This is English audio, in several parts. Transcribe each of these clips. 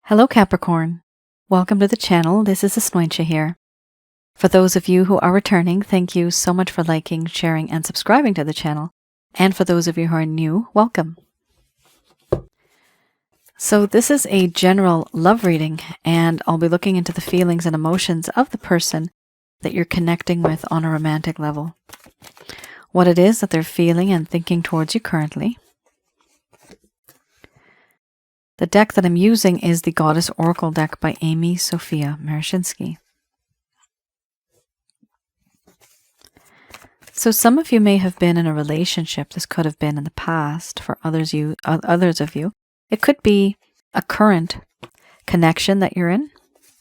Hello Capricorn. Welcome to the channel. This is Asnointia here. For those of you who are returning, thank you so much for liking, sharing, and subscribing to the channel. And for those of you who are new, welcome. So this is a general love reading, and I'll be looking into the feelings and emotions of the person that you're connecting with on a romantic level. What it is that they're feeling and thinking towards you currently. The deck that I'm using is the Goddess Oracle deck by Amy Sophia Marashinsky. So some of you may have been in a relationship. This could have been in the past for others of you. It could be a current connection that you're in.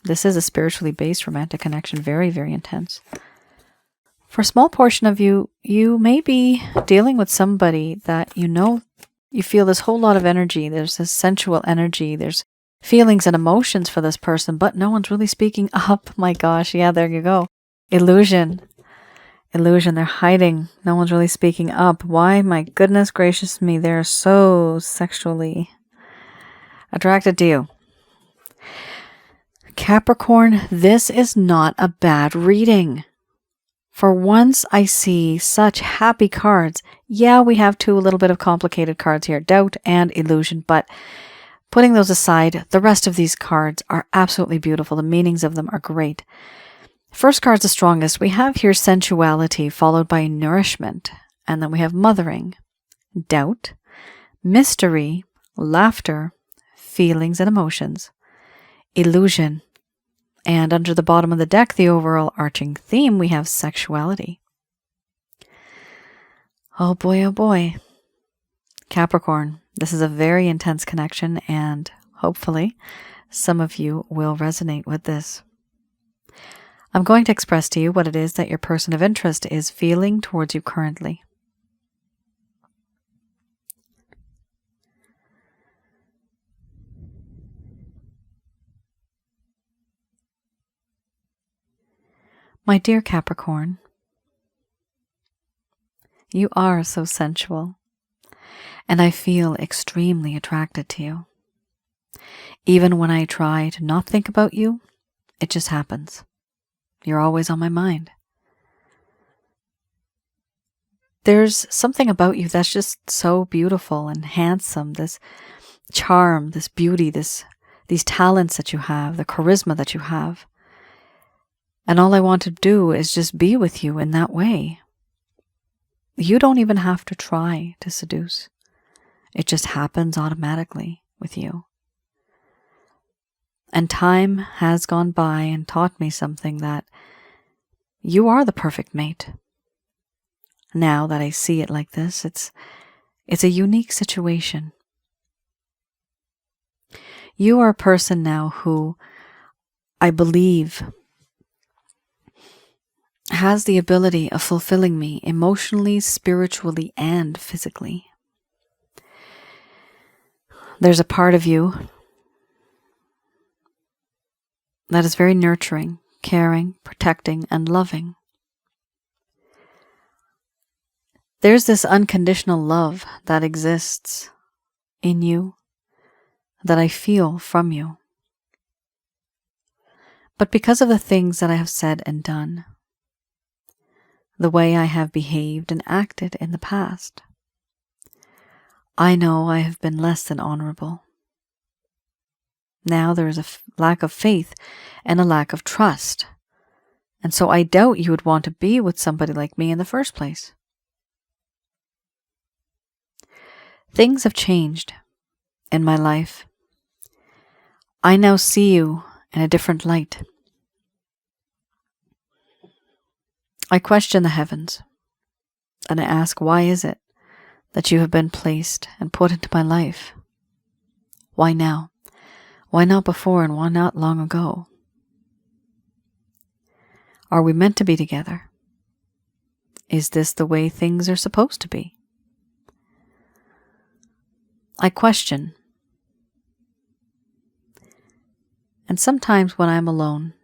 This is a spiritually based romantic connection, very, very intense. For a small portion of you, you may be dealing with somebody that you feel this whole lot of energy. There's this sensual energy. There's feelings and emotions for this person, but no one's really speaking up. My gosh, yeah, there you go. Illusion. They're hiding. No one's really speaking up. Why? My goodness gracious me, they're so sexually attracted to you. Capricorn, this is not a bad reading. For once, I see such happy cards. Yeah, we have two a little bit of complicated cards here, doubt and illusion, but putting those aside, the rest of these cards are absolutely beautiful. The meanings of them are great. First card's the strongest. We have here sensuality followed by nourishment, and then we have mothering, doubt, mystery, laughter, feelings and emotions, illusion. And under the bottom of the deck, the overall arching theme, we have sexuality. Oh boy. Capricorn, this is a very intense connection, and hopefully some of you will resonate with this. I'm going to express to you what it is that your person of interest is feeling towards you currently. My dear Capricorn, you are so sensual, and I feel extremely attracted to you. Even when I try to not think about you, it just happens. You're always on my mind. There's something about you that's just so beautiful and handsome, this charm, this beauty, these talents that you have, the charisma that you have. And all I want to do is just be with you in that way. You don't even have to try to seduce. It just happens automatically with you. And time has gone by and taught me something, that you are the perfect mate. Now that I see it like this, it's a unique situation. You are a person now who, I believe, has the ability of fulfilling me emotionally, spiritually, and physically. There's a part of you that is very nurturing, caring, protecting, and loving. There's this unconditional love that exists in you, that I feel from you. But because of the things that I have said and done, the way I have behaved and acted in the past, I know I have been less than honorable. Now there is a lack of faith and a lack of trust, and so I doubt you would want to be with somebody like me in the first place. Things have changed in my life. I now see you in a different light. I question the heavens, and I ask, why is it that you have been placed and put into my life? Why now? Why not before, and why not long ago? Are we meant to be together? Is this the way things are supposed to be? I question. And sometimes when I'm alone,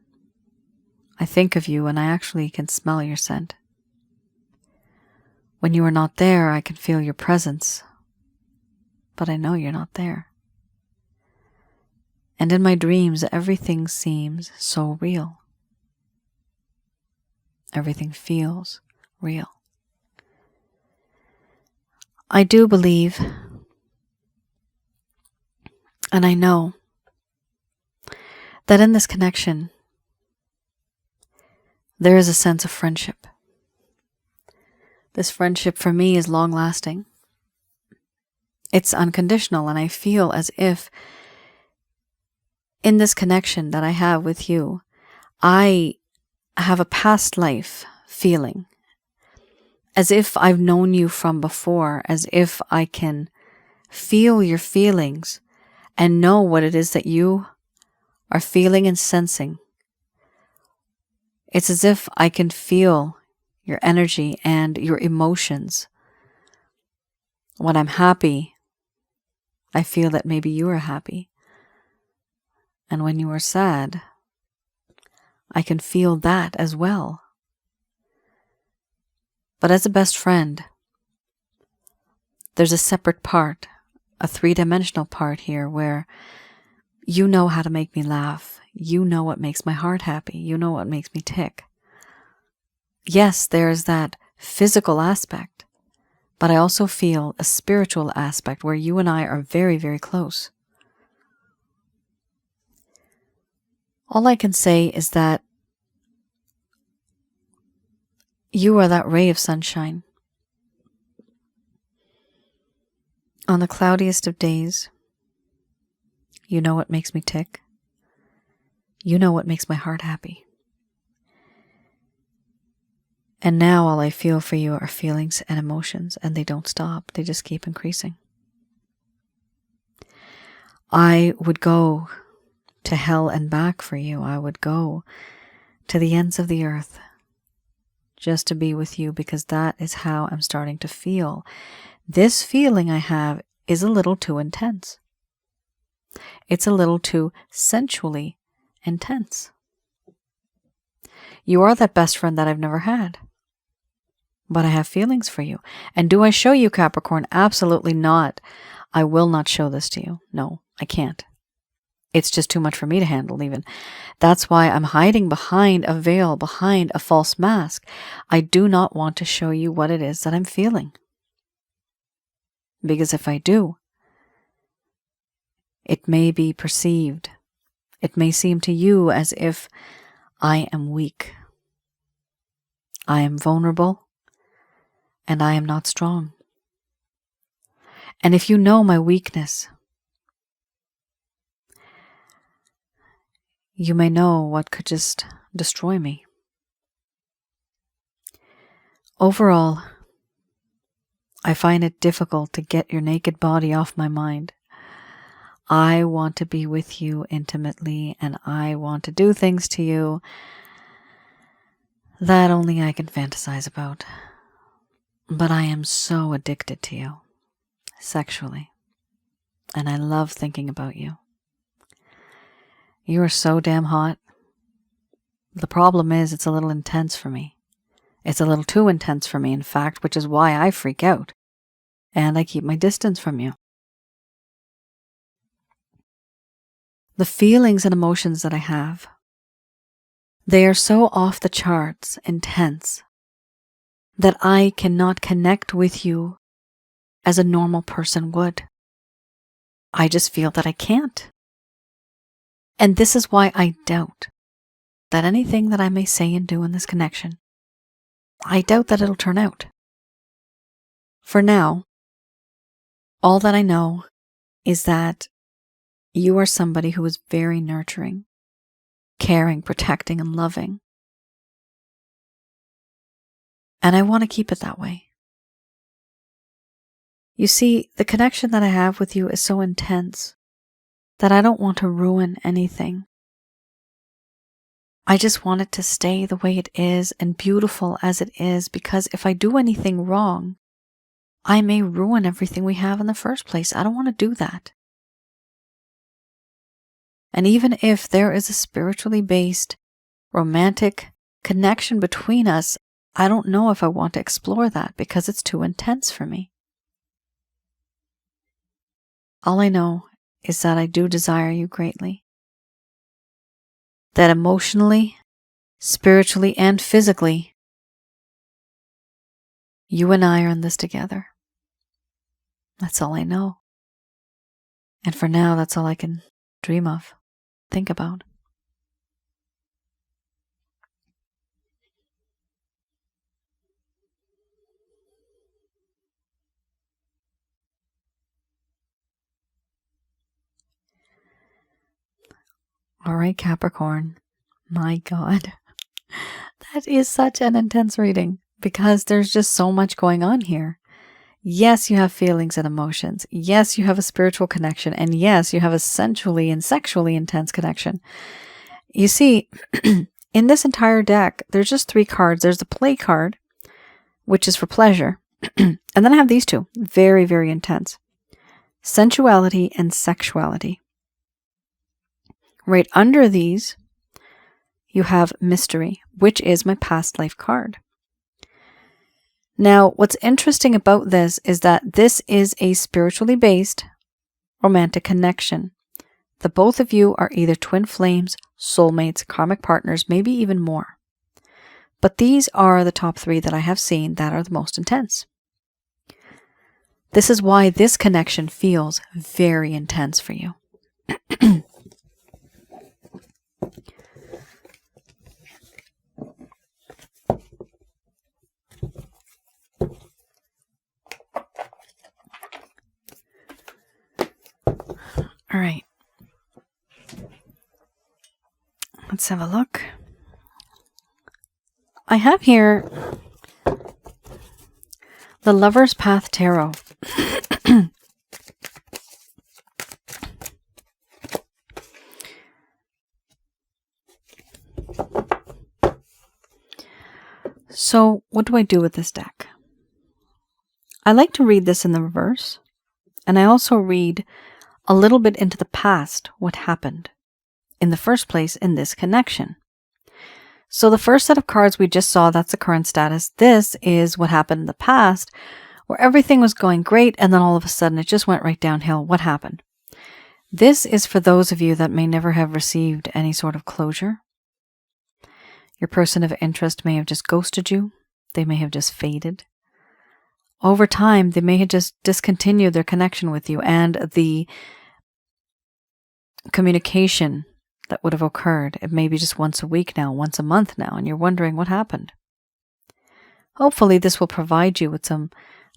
I think of you and I actually can smell your scent. When you are not there, I can feel your presence, but I know you're not there. And in my dreams, everything seems so real. Everything feels real. I do believe, and I know, that in this connection, there is a sense of friendship. This friendship for me is long-lasting. It's unconditional, and I feel as if in this connection that I have with you, I have a past life feeling, as if I've known you from before, as if I can feel your feelings and know what it is that you are feeling and sensing. It's as if I can feel your energy and your emotions. When I'm happy, I feel that maybe you are happy. And when you are sad, I can feel that as well. But as a best friend, there's a separate part, a three-dimensional part here where you know how to make me laugh. You know what makes my heart happy. You know what makes me tick. Yes, there's that physical aspect, but I also feel a spiritual aspect where you and I are very, very close. All I can say is that you are that ray of sunshine. On the cloudiest of days, you know what makes me tick. You know what makes my heart happy. And now all I feel for you are feelings and emotions, and they don't stop. They just keep increasing. I would go to hell and back for you. I would go to the ends of the earth just to be with you, because that is how I'm starting to feel. This feeling I have is a little too intense. It's a little too sensually intense. You are that best friend that I've never had. But I have feelings for you. And do I show you, Capricorn? Absolutely not. I will not show this to you. No, I can't. It's just too much for me to handle even. That's why I'm hiding behind a veil, behind a false mask. I do not want to show you what it is that I'm feeling. Because if I do, it may be perceived. It may seem to you as if I am weak. I am vulnerable. And I am not strong. And if you know my weakness, you may know what could just destroy me. Overall, I find it difficult to get your naked body off my mind. I want to be with you intimately, and I want to do things to you that only I can fantasize about. But I am so addicted to you, sexually, and I love thinking about you. You are so damn hot. The problem is it's a little intense for me. It's a little too intense for me, in fact, which is why I freak out, and I keep my distance from you. The feelings and emotions that I have, they are so off the charts intense that I cannot connect with you as a normal person would. I just feel that I can't. And this is why I doubt that anything that I may say and do in this connection, I doubt that it'll turn out. For now, all that I know is that you are somebody who is very nurturing, caring, protecting, and loving. And I want to keep it that way. You see, the connection that I have with you is so intense that I don't want to ruin anything. I just want it to stay the way it is and beautiful as it is, because if I do anything wrong, I may ruin everything we have in the first place. I don't want to do that. And even if there is a spiritually based, romantic connection between us, I don't know if I want to explore that because it's too intense for me. All I know is that I do desire you greatly. that emotionally, spiritually, and physically, you and I are in this together. That's all I know. And for now, that's all I can dream of, think about. All right, Capricorn. My God. That is such an intense reading because there's just so much going on here. Yes, you have feelings and emotions. Yes, you have a spiritual connection. And yes, you have a sensually and sexually intense connection. You see, in this entire deck, there's just 3 cards. There's the play card, which is for pleasure. And then I have these 2, very, very intense. Sensuality and sexuality. Right under these, you have mystery, which is my past life card. Now, what's interesting about this is that this is a spiritually based romantic connection. The both of you are either twin flames, soulmates, karmic partners, maybe even more. But these are the top 3 that I have seen that are the most intense. This is why this connection feels very intense for you. All right. Let's have a look. I have here the Lover's Path Tarot. So, what do I do with this deck? I like to read this in the reverse, and I also read a little bit into the past, what happened in the first place in this connection. So the first set of cards we just saw, that's the current status. This is what happened in the past, where everything was going great, and then all of a sudden it just went right downhill. What happened? This is for those of you that may never have received any sort of closure. Your person of interest may have just ghosted you. They may have just faded. Over time, they may have just discontinued their connection with you, and the communication that would have occurred, it may be just once a week now, once a month now, and you're wondering what happened. Hopefully this will provide you with some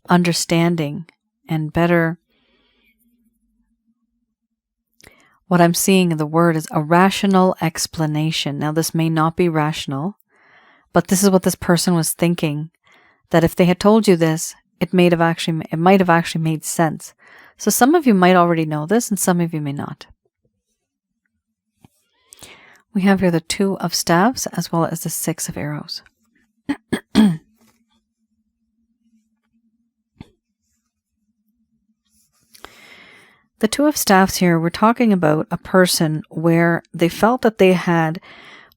understanding and better, what I'm seeing in the word is a rational explanation. Now this may not be rational, but this is what this person was thinking, that if they had told you this, it might have actually made sense. So some of you might already know this and some of you may not. We have here the 2 of Staves as well as the 6 of Arrows. The 2 of Staves here, we're talking about a person where they felt that they had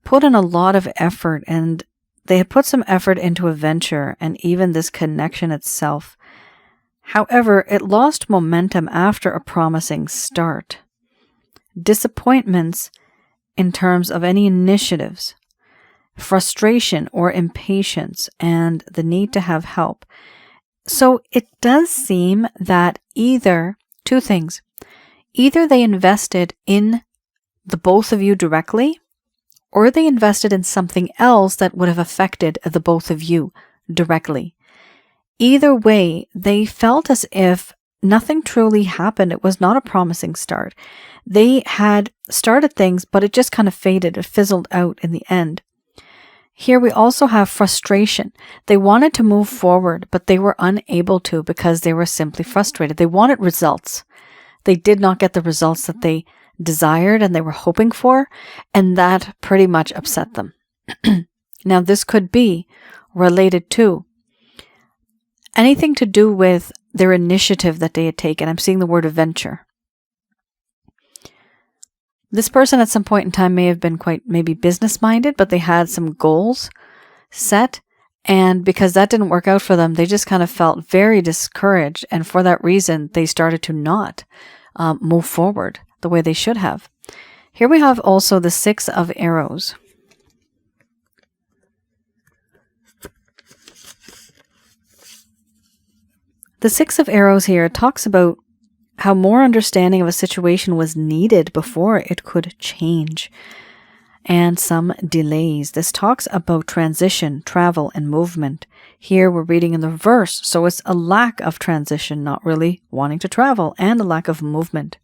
put in a lot of effort, and they had put some effort into a venture and even this connection itself. However, it lost momentum after a promising start. Disappointments in terms of any initiatives, frustration or impatience, and the need to have help. So it does seem that either 2 things. Either they invested in the both of you directly, or they invested in something else that would have affected the both of you directly. Either way, they felt as if nothing truly happened. It was not a promising start. They had started things, but it just kind of faded. It fizzled out in the end. Here we also have frustration. They wanted to move forward, but they were unable to because they were simply frustrated. They wanted results. They did not get the results that they desired and they were hoping for, and that pretty much upset them. Now, this could be related to anything to do with their initiative that they had taken. I'm seeing the word adventure. This person at some point in time may have been quite maybe business-minded, but they had some goals set, and because that didn't work out for them, they just kind of felt very discouraged, and for that reason, they started to not move forward the way they should have. Here we have also the Six of Arrows. The Six of Arrows here talks about how more understanding of a situation was needed before it could change, and some delays. This talks about transition, travel, and movement. Here we're reading in the reverse, so it's a lack of transition, not really wanting to travel, and a lack of movement.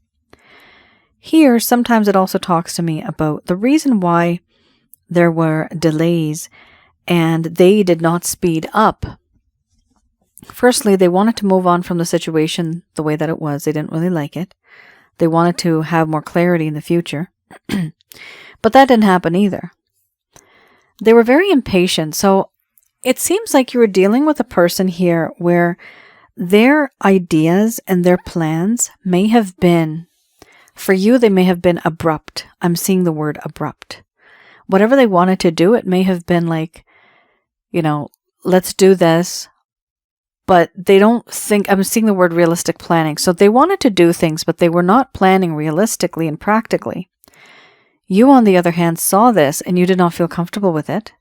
Here, sometimes it also talks to me about the reason why there were delays and they did not speed up. Firstly, they wanted to move on from the situation the way that it was. They didn't really like it. They wanted to have more clarity in the future. But that didn't happen either. They were very impatient. So it seems like you were dealing with a person here where their ideas and their plans may have been, for you, they may have been abrupt. I'm seeing the word abrupt. Whatever they wanted to do, it may have been like, let's do this. But they don't think, I'm seeing the word realistic planning. So they wanted to do things, but they were not planning realistically and practically. You, on the other hand, saw this and you did not feel comfortable with it.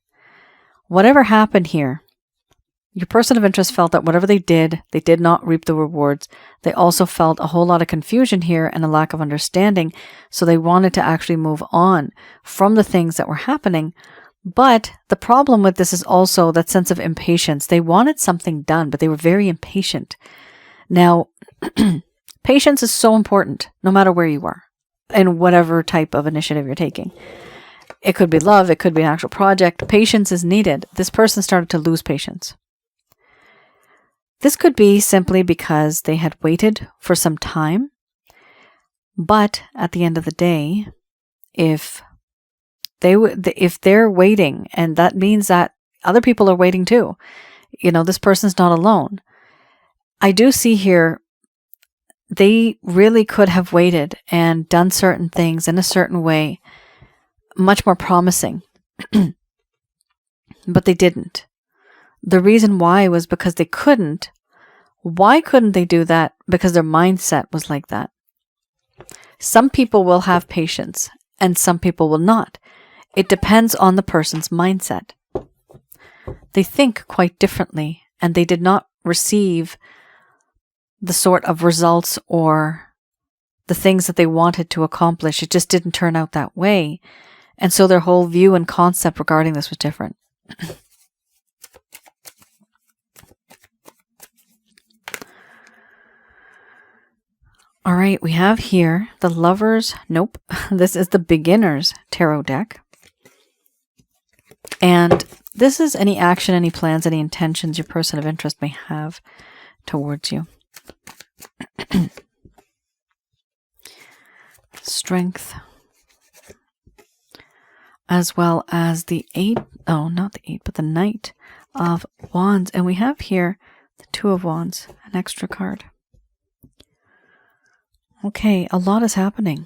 Whatever happened here, your person of interest felt that whatever they did not reap the rewards. They also felt a whole lot of confusion here and a lack of understanding. So they wanted to actually move on from the things that were happening. But the problem with this is also that sense of impatience. They wanted something done, but they were very impatient. Now, patience is so important, no matter where you are, in whatever type of initiative you're taking. It could be love, it could be an actual project. Patience is needed. This person started to lose patience. This could be simply because they had waited for some time. But at the end of the day, if they're waiting, and that means that other people are waiting too. This person's not alone. I do see here, they really could have waited and done certain things in a certain way, much more promising. But they didn't. The reason why was because they couldn't. Why couldn't they do that? Because their mindset was like that. Some people will have patience and some people will not. It depends on the person's mindset. They think quite differently, and they did not receive the sort of results or the things that they wanted to accomplish. It just didn't turn out that way. And so their whole view and concept regarding this was different. All right, we have here the Lovers. Nope, this is the Beginner's Tarot deck. And this is any action, any plans, any intentions your person of interest may have towards you. Strength. As well as the not the 8, but the Knight of Wands. And we have here the Two of Wands, an extra card. Okay, a lot is happening.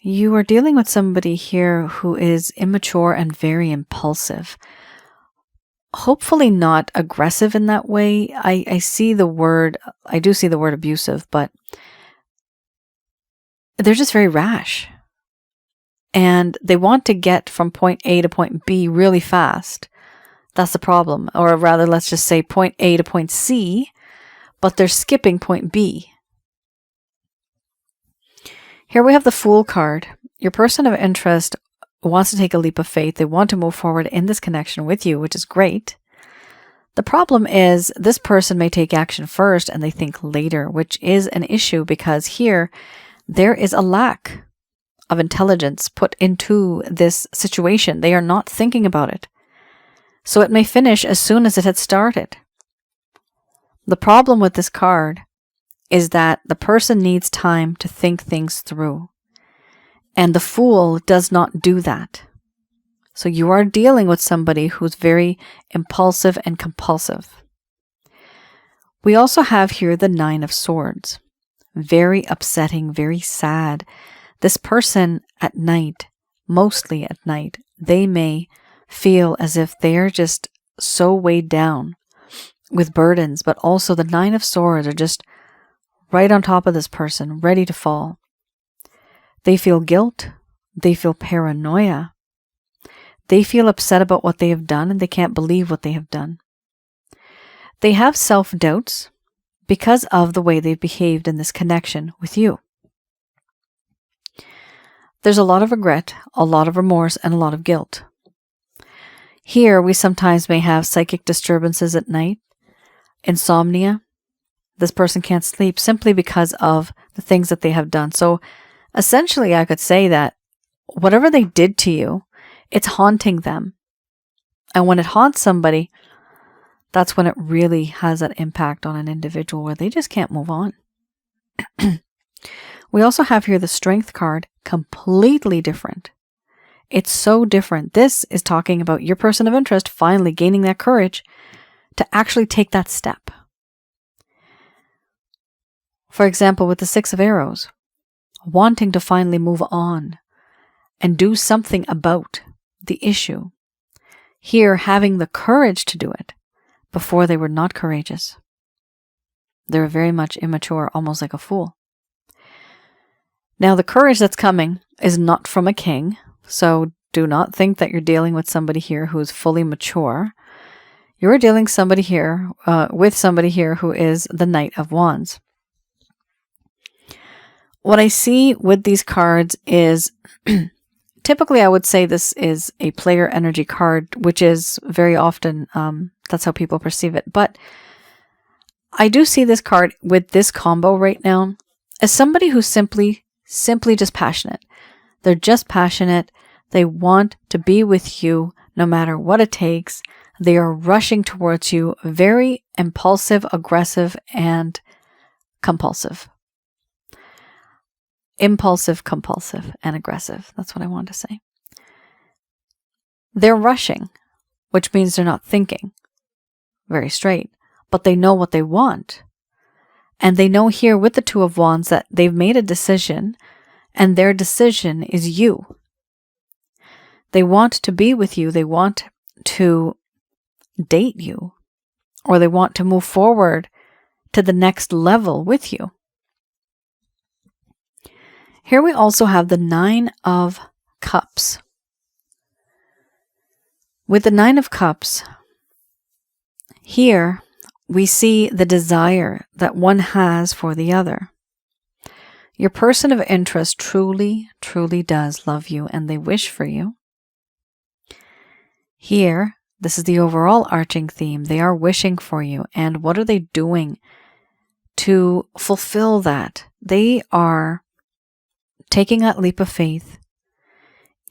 You are dealing with somebody here who is immature and very impulsive. Hopefully not aggressive in that way. I do see the word abusive, but they're just very rash. And they want to get from point A to point B really fast. That's the problem. Or rather, let's just say point A to point C, but they're skipping point B. Here we have the Fool card. Your person of interest wants to take a leap of faith. They want to move forward in this connection with you, which is great. The problem is this person may take action first and they think later, which is an issue because here there is a lack of intelligence put into this situation. They are not thinking about it. So it may finish as soon as it had started. The problem with this card is that the person needs time to think things through. And the Fool does not do that. So you are dealing with somebody who's very impulsive and compulsive. We also have here the Nine of Swords. Very upsetting, very sad. This person at night, mostly at night, they may feel as if they're just so weighed down with burdens, but also the Nine of Swords are just right on top of this person, ready to fall. They feel guilt. They feel paranoia. They feel upset about what they have done and they can't believe what they have done. They have self-doubts because of the way they've behaved in this connection with you. There's a lot of regret, a lot of remorse, and a lot of guilt. Here, we sometimes may have psychic disturbances at night, insomnia. This person can't sleep simply because of the things that they have done. So essentially, I could say that whatever they did to you, it's haunting them. And when it haunts somebody, that's when it really has an impact on an individual where they just can't move on. We also have here the Strength card, completely different. It's so different. This is talking about your person of interest finally gaining that courage to actually take that step. For example, with the Six of Arrows, wanting to finally move on and do something about the issue. Here, having the courage to do it. Before they were not courageous. They were very much immature, almost like a fool. Now, the courage that's coming is not from a king, so do not think that you're dealing with somebody here who is fully mature. You're dealing with somebody here who is the Knight of Wands. What I see with these cards is, typically I would say this is a player energy card, which is very often, that's how people perceive it. But I do see this card with this combo right now as somebody who's simply just passionate. They're just passionate. They want to be with you no matter what it takes. They are rushing towards you, very impulsive, aggressive, and compulsive. Impulsive, compulsive, and aggressive. That's what I want to say. They're rushing, which means they're not thinking very straight, but they know what they want. And they know here with the Two of Wands that they've made a decision, and their decision is you. They want to be with you. They want to date you, or they want to move forward to the next level with you. Here we also have the Nine of Cups. With the Nine of Cups, here we see the desire that one has for the other. Your person of interest truly, truly does love you and they wish for you. Here, this is the overall arching theme. They are wishing for you. And what are they doing to fulfill that? They are taking that leap of faith,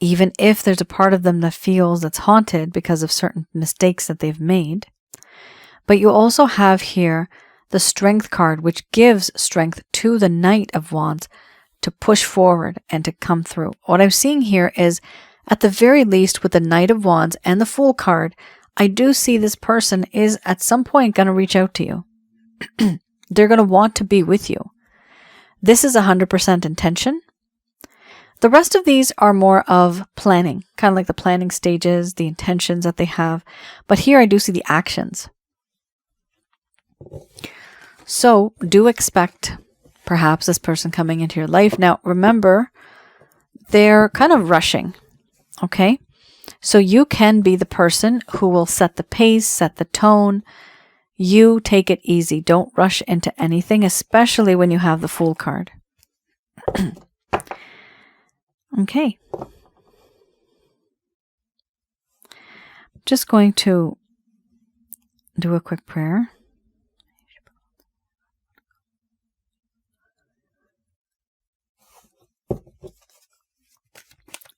even if there's a part of them that feels that's haunted because of certain mistakes that they've made. But you also have here the Strength card, which gives strength to the Knight of Wands to push forward and to come through. What I'm seeing here is, at the very least, with the Knight of Wands and the Fool card, I do see this person is at some point going to reach out to you. They're going to want to be with you. This is 100% intention. The rest of these are more of planning, kind of like the planning stages, the intentions that they have. But here I do see the actions. So do expect perhaps this person coming into your life. Now, remember, they're kind of rushing, okay? So you can be the person who will set the pace, set the tone. You take it easy. Don't rush into anything, especially when you have the Fool card. Okay. Just going to do a quick prayer.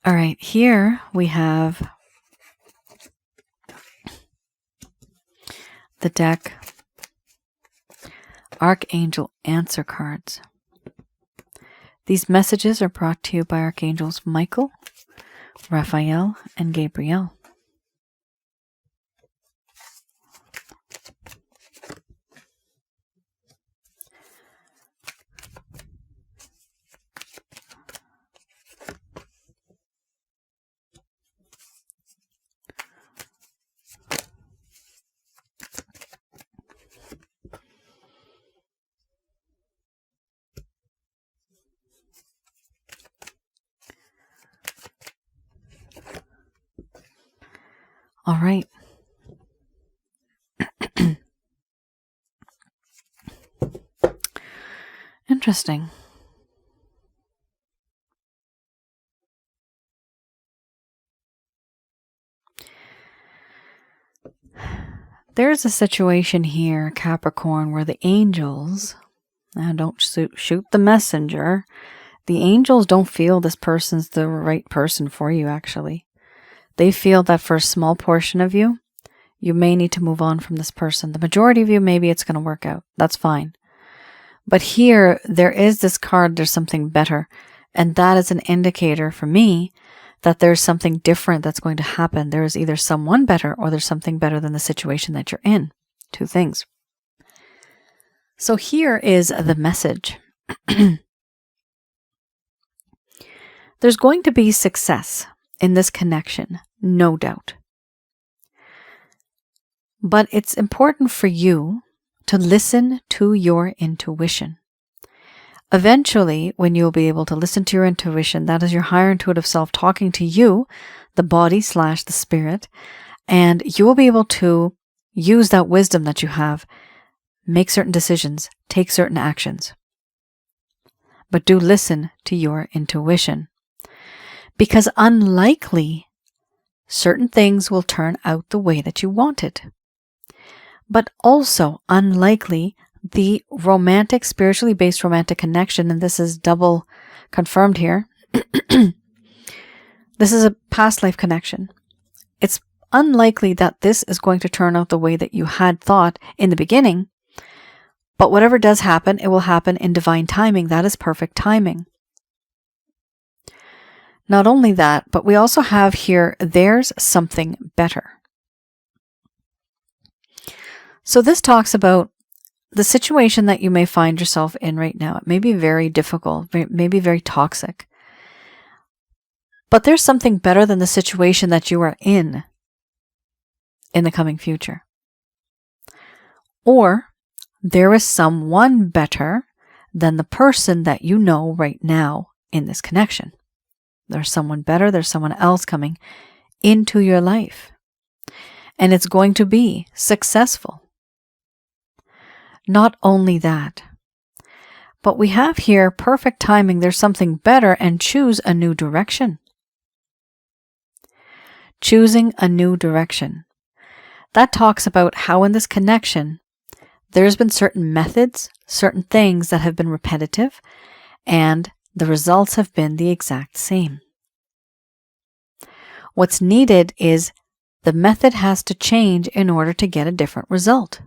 All right, here we have the deck Archangel Answer Cards. These messages are brought to you by Archangels Michael, Raphael, and Gabriel. All right. Interesting. There's a situation here, Capricorn, where the angels, now don't shoot the messenger, the angels don't feel this person's the right person for you, actually. They feel that for a small portion of you, you may need to move on from this person. The majority of you, maybe it's going to work out. That's fine. But here, there is this card, there's something better. And that is an indicator for me that there's something different that's going to happen. There is either someone better or there's something better than the situation that you're in. Two things. So here is the message. There's going to be success in this connection, no doubt. But it's important for you to listen to your intuition. Eventually, when you'll be able to listen to your intuition, that is your higher intuitive self talking to you, the body / the spirit, and you will be able to use that wisdom that you have, make certain decisions, take certain actions. But do listen to your intuition. Because unlikely, certain things will turn out the way that you wanted. But also unlikely, the romantic, spiritually based romantic connection, and this is double confirmed here, this is a past life connection. It's unlikely that this is going to turn out the way that you had thought in the beginning, but whatever does happen, it will happen in divine timing. That is perfect timing. Not only that, but we also have here, there's something better. So this talks about the situation that you may find yourself in right now. It may be very difficult, may be very toxic. But there's something better than the situation that you are in the coming future. Or there is someone better than the person that you know right now in this connection. There's someone better, there's someone else coming into your life. And it's going to be successful. Not only that, but we have here perfect timing. There's something better, and choose a new direction. Choosing a new direction. That talks about how in this connection, there's been certain methods, certain things that have been repetitive, and the results have been the exact same. What's needed is the method has to change in order to get a different result.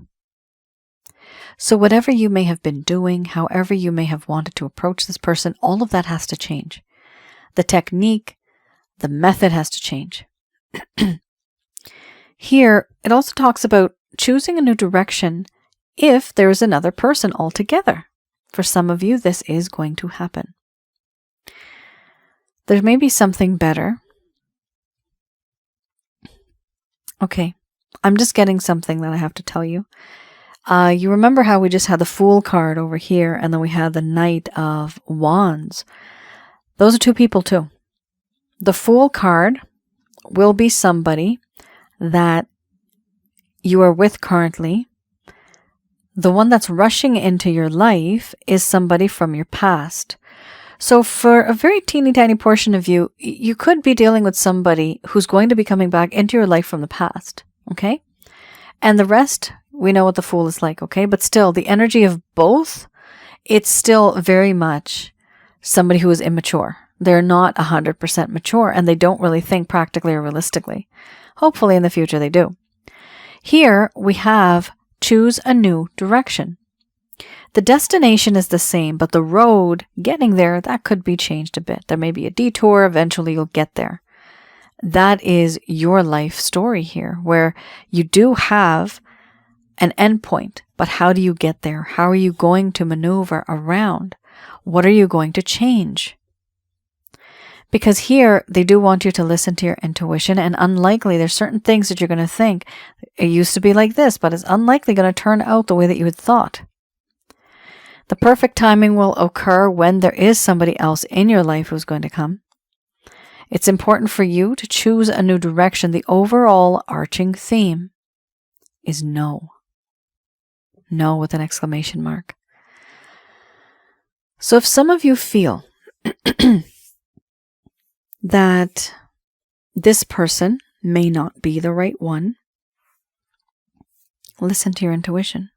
So whatever you may have been doing, however you may have wanted to approach this person, all of that has to change. The technique, the method has to change. Here, it also talks about choosing a new direction if there is another person altogether. For some of you, this is going to happen. There may be something better. Okay, I'm just getting something that I have to tell you. You remember how we just had the Fool card over here, and then we had the Knight of Wands. Those are two people too. The Fool card will be somebody that you are with currently. The one that's rushing into your life is somebody from your past. So for a very teeny tiny portion of you, you could be dealing with somebody who's going to be coming back into your life from the past. Okay? And the rest, we know what the Fool is like, okay? But still, the energy of both, it's still very much somebody who is immature. They're not 100% mature, and they don't really think practically or realistically. Hopefully in the future they do. Here we have choose a new direction. The destination is the same, but the road getting there, that could be changed a bit. There may be a detour, eventually you'll get there. That is your life story here, where you do have an endpoint, but how do you get there? How are you going to maneuver around? What are you going to change? Because here, they do want you to listen to your intuition, and unlikely, there's certain things that you're going to think, it used to be like this, but it's unlikely going to turn out the way that you had thought. The perfect timing will occur when there is somebody else in your life who's going to come. It's important for you to choose a new direction. The overall arching theme is no. No with an exclamation mark. So if some of you feel that this person may not be the right one, listen to your intuition.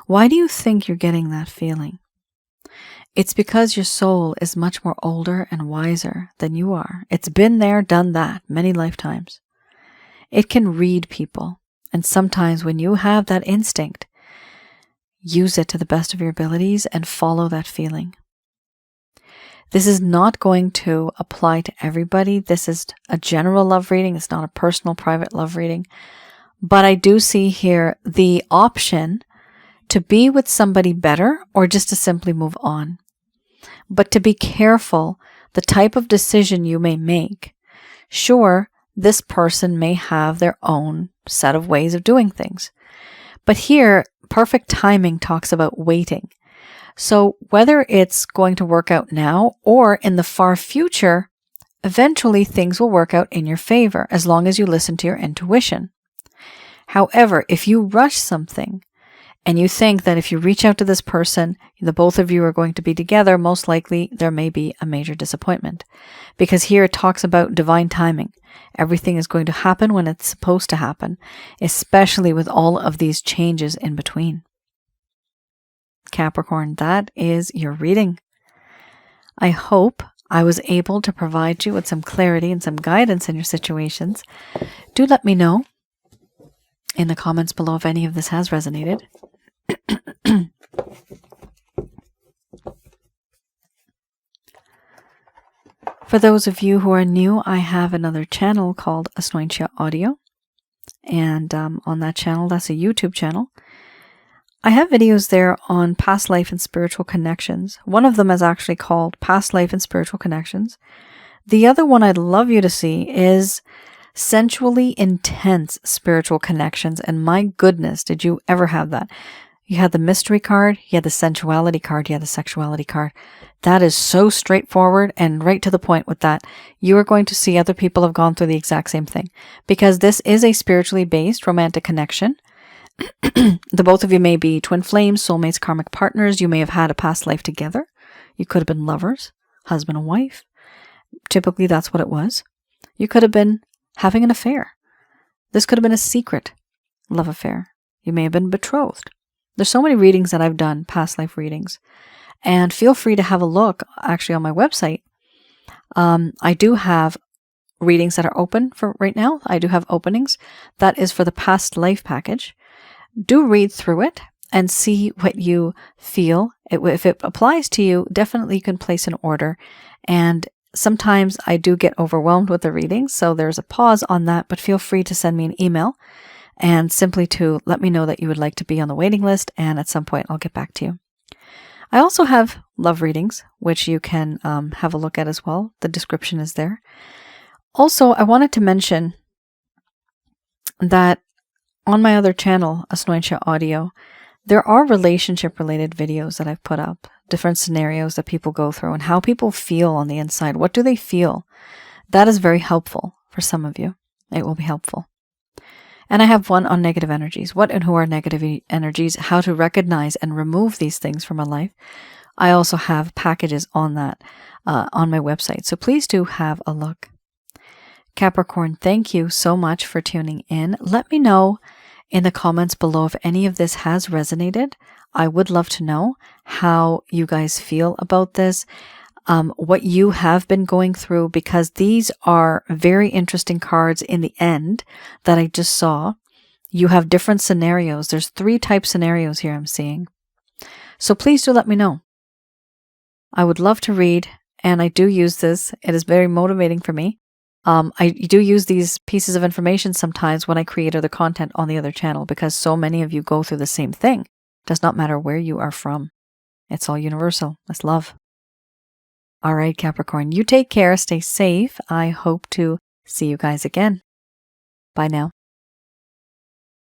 Why do you think you're getting that feeling? It's because your soul is much more older and wiser than you are. It's been there, done that many lifetimes. It can read people. And sometimes when you have that instinct, use it to the best of your abilities and follow that feeling. This is not going to apply to everybody. This is a general love reading. It's not a personal, private love reading. But I do see here the option to be with somebody better or just to simply move on. But to be careful the type of decision you may make. Sure, this person may have their own set of ways of doing things. But here, perfect timing talks about waiting. So whether it's going to work out now or in the far future, eventually things will work out in your favor as long as you listen to your intuition. However, if you rush something and you think that if you reach out to this person, the both of you are going to be together, most likely there may be a major disappointment. Because here it talks about divine timing. Everything is going to happen when it's supposed to happen, especially with all of these changes in between. Capricorn, that is your reading. I hope I was able to provide you with some clarity and some guidance in your situations. Do let me know in the comments below if any of this has resonated. For those of you who are new, I have another channel called Asnointia Audio. And on that channel, that's a YouTube channel. I have videos there on past life and spiritual connections. One of them is actually called Past Life and Spiritual Connections. The other one I'd love you to see is Sensually Intense Spiritual Connections. And my goodness, did you ever have that? You had the mystery card, you had the sensuality card, you had the sexuality card. That is so straightforward and right to the point with that. You are going to see other people have gone through the exact same thing. Because this is a spiritually based romantic connection. The both of you may be twin flames, soulmates, karmic partners. You may have had a past life together. You could have been lovers, husband and wife. Typically that's what it was. You could have been having an affair. This could have been a secret love affair. You may have been betrothed. There's so many readings that I've done, past life readings. And feel free to have a look actually on my website. I do have readings that are open for right now. I do have openings. That is for the past life package. Do read through it and see what you feel. If it applies to you, definitely you can place an order. And sometimes I do get overwhelmed with the readings, so there's a pause on that, but feel free to send me an email and simply to let me know that you would like to be on the waiting list, and at some point I'll get back to you. I also have love readings, which you can have a look at as well. The description is there. Also, I wanted to mention that on my other channel, Asnointia Audio, there are relationship-related videos that I've put up, different scenarios that people go through and how people feel on the inside. What do they feel? That is very helpful for some of you. It will be helpful. And I have one on negative energies. What and who are negative energies? How to recognize and remove these things from a life. I also have packages on that on my website. So please do have a look. Capricorn, thank you so much for tuning in. Let me know in the comments below if any of this has resonated. I would love to know how you guys feel about this. What you have been going through, because these are very interesting cards in the end that I just saw. You have different scenarios. There's 3 type scenarios here I'm seeing. So please do let me know. I would love to read, and I do use this. It is very motivating for me. I do use these pieces of information sometimes when I create other content on the other channel, because so many of you go through the same thing. It does not matter where you are from. It's all universal. That's love. All right, Capricorn, you take care, stay safe. I hope to see you guys again. Bye now.